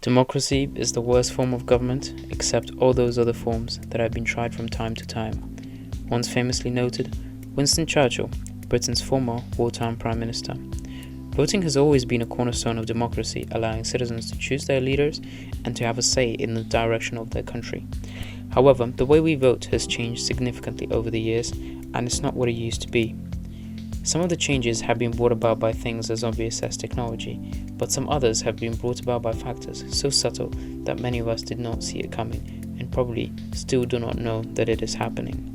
Democracy is the worst form of government, except all those other forms that have been tried from time to time. Once famously noted, Winston Churchill, Britain's former wartime Prime Minister. Voting has always been a cornerstone of democracy, allowing citizens to choose their leaders and to have a say in the direction of their country. However, the way we vote has changed significantly over the years, and it's not what it used to be. Some of the changes have been brought about by things as obvious as technology, but some others have been brought about by factors so subtle that many of us did not see it coming and probably still do not know that it is happening.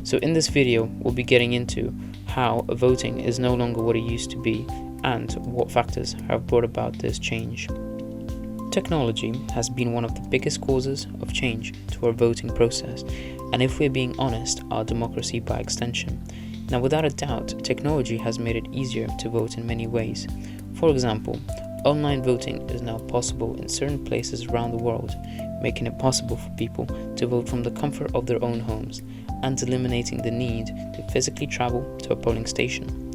So in this video, we'll be getting into how voting is no longer what it used to be and what factors have brought about this change. Technology has been one of the biggest causes of change to our voting process, and if we're being honest, our democracy by extension. Now, without a doubt, technology has made it easier to vote in many ways. For example, online voting is now possible in certain places around the world, making it possible for people to vote from the comfort of their own homes and eliminating the need to physically travel to a polling station.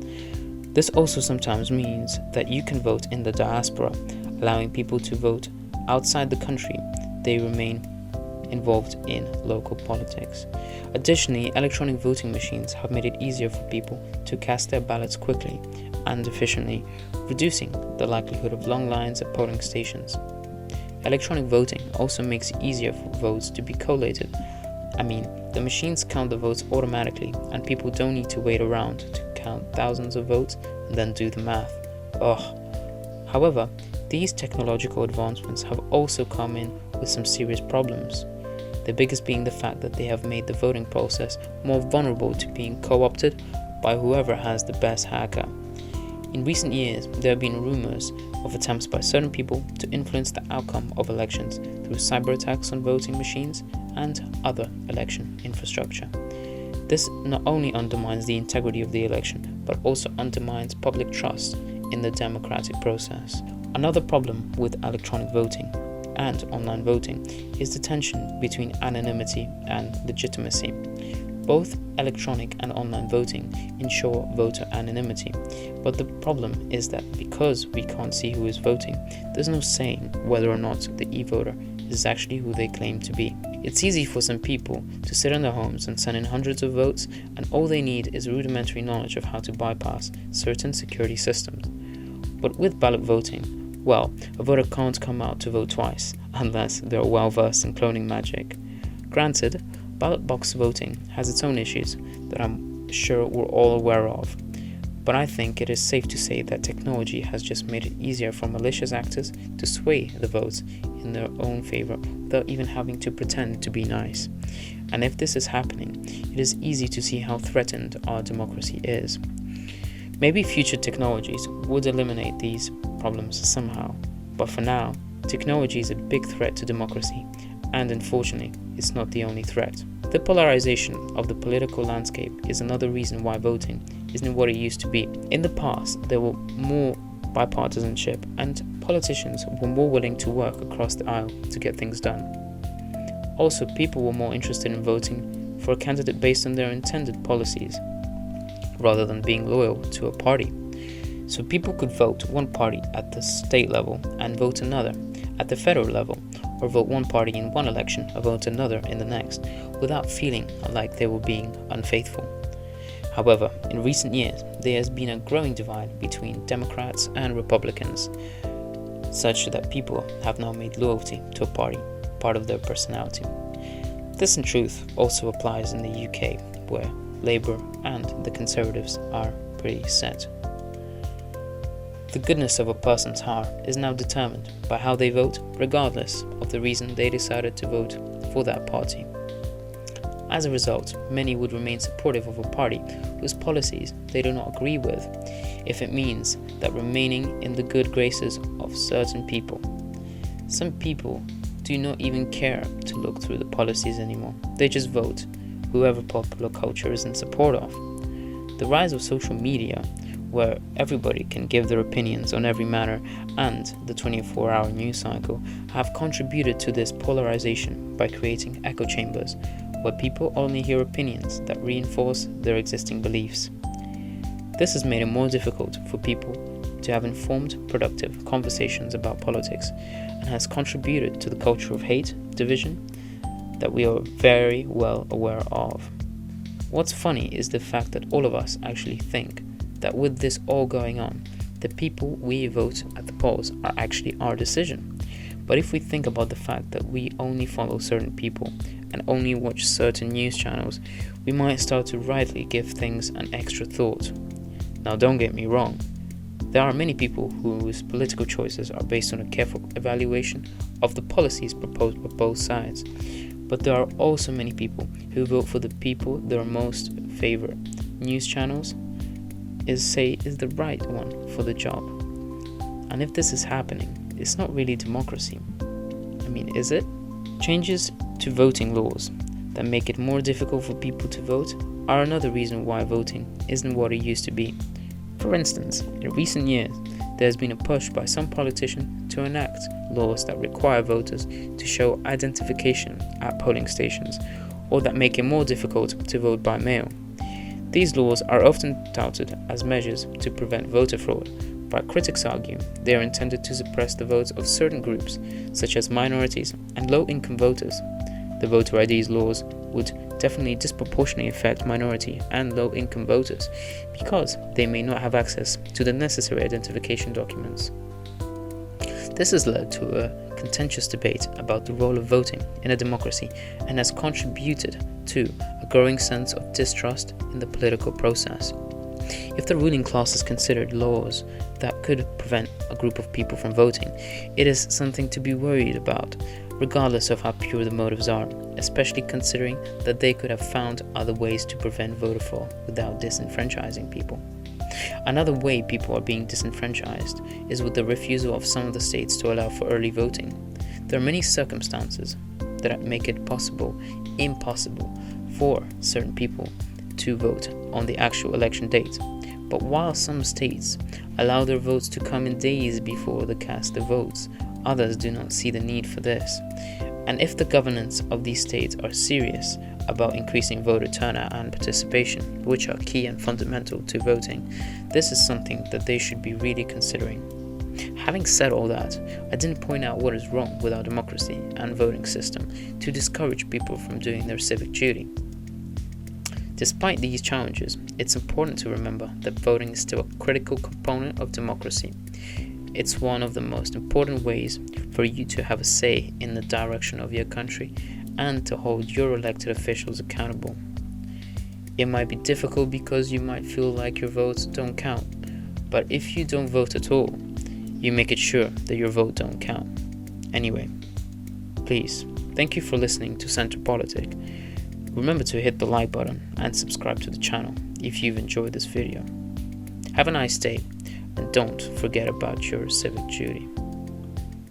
This also sometimes means that you can vote in the diaspora, allowing people to vote outside the country they remain involved in local politics. Additionally, electronic voting machines have made it easier for people to cast their ballots quickly and efficiently, reducing the likelihood of long lines at polling stations. Electronic voting also makes it easier for votes to be collated. The machines count the votes automatically, and people don't need to wait around to count thousands of votes and then do the math. However, these technological advancements have also come in with some serious problems. The biggest being the fact that they have made the voting process more vulnerable to being co-opted by whoever has the best hacker. In recent years, there have been rumors of attempts by certain people to influence the outcome of elections through cyber attacks on voting machines and other election infrastructure. This not only undermines the integrity of the election, but also undermines public trust in the democratic process. Another problem with electronic voting and online voting is the tension between anonymity and legitimacy. Both electronic and online voting ensure voter anonymity, but the problem is that because we can't see who is voting, there's no saying whether or not the e-voter is actually who they claim to be. It's easy for some people to sit in their homes and send in hundreds of votes, and all they need is rudimentary knowledge of how to bypass certain security systems. But with ballot voting, a voter can't come out to vote twice unless they're well versed in cloning magic. Granted, ballot box voting has its own issues that I'm sure we're all aware of, but I think it is safe to say that technology has just made it easier for malicious actors to sway the votes in their own favor without even having to pretend to be nice. And if this is happening, it is easy to see how threatened our democracy is. Maybe future technologies would eliminate these problems somehow, but for now, technology is a big threat to democracy, and unfortunately, it's not the only threat. The polarization of the political landscape is another reason why voting isn't what it used to be. In the past, there were more bipartisanship, and politicians were more willing to work across the aisle to get things done. Also, people were more interested in voting for a candidate based on their intended policies, rather than being loyal to a party. So people could vote one party at the state level and vote another at the federal level, or vote one party in one election and vote another in the next, without feeling like they were being unfaithful. However, in recent years, there has been a growing divide between Democrats and Republicans, such that people have now made loyalty to a party part of their personality. This in truth also applies in the UK, where Labour and the Conservatives are pretty set. The goodness of a person's heart is now determined by how they vote, regardless of the reason they decided to vote for that party. As a result, many would remain supportive of a party whose policies they do not agree with, if it means that remaining in the good graces of certain people. Some people do not even care to look through the policies anymore. They just vote whoever popular culture is in support of. The rise of social media, where everybody can give their opinions on every matter, and the 24-hour news cycle have contributed to this polarization by creating echo chambers where people only hear opinions that reinforce their existing beliefs. This has made it more difficult for people to have informed, productive conversations about politics and has contributed to the culture of hate, division that we are very well aware of. What's funny is the fact that all of us actually think that with this all going on, the people we vote at the polls are actually our decision. But if we think about the fact that we only follow certain people and only watch certain news channels, we might start to rightly give things an extra thought. Now, don't get me wrong, there are many people whose political choices are based on a careful evaluation of the policies proposed by both sides. But there are also many people who vote for the people their most favorite news channels is the right one for the job. And if this is happening, it's not really democracy. I mean, is it? Changes to voting laws that make it more difficult for people to vote are another reason why voting isn't what it used to be. For instance, in recent years, there has been a push by some politicians to enact laws that require voters to show identification at polling stations or that make it more difficult to vote by mail. These laws are often touted as measures to prevent voter fraud, but critics argue they are intended to suppress the votes of certain groups, such as minorities and low-income voters. The voter IDs laws would definitely disproportionately affect minority and low-income voters because they may not have access to the necessary identification documents. This has led to a contentious debate about the role of voting in a democracy and has contributed to a growing sense of distrust in the political process. If the ruling class has considered laws that could prevent a group of people from voting, it is something to be worried about, regardless of how pure the motives are, especially considering that they could have found other ways to prevent voter fraud without disenfranchising people. Another way people are being disenfranchised is with the refusal of some of the states to allow for early voting. There are many circumstances that make it impossible for certain people to vote on the actual election date. But while some states allow their votes to come in days before they cast their votes, others do not see the need for this. And if the governments of these states are serious about increasing voter turnout and participation, which are key and fundamental to voting, this is something that they should be really considering. Having said all that, I didn't point out what is wrong with our democracy and voting system to discourage people from doing their civic duty. Despite these challenges, it's important to remember that voting is still a critical component of democracy. It's one of the most important ways for you to have a say in the direction of your country and to hold your elected officials accountable. It might be difficult because you might feel like your votes don't count, but if you don't vote at all, you make it sure that your vote don't count. Anyway, please, thank you for listening to Center Politic. Remember to hit the like button and subscribe to the channel if you've enjoyed this video. Have a nice day and don't forget about your civic duty.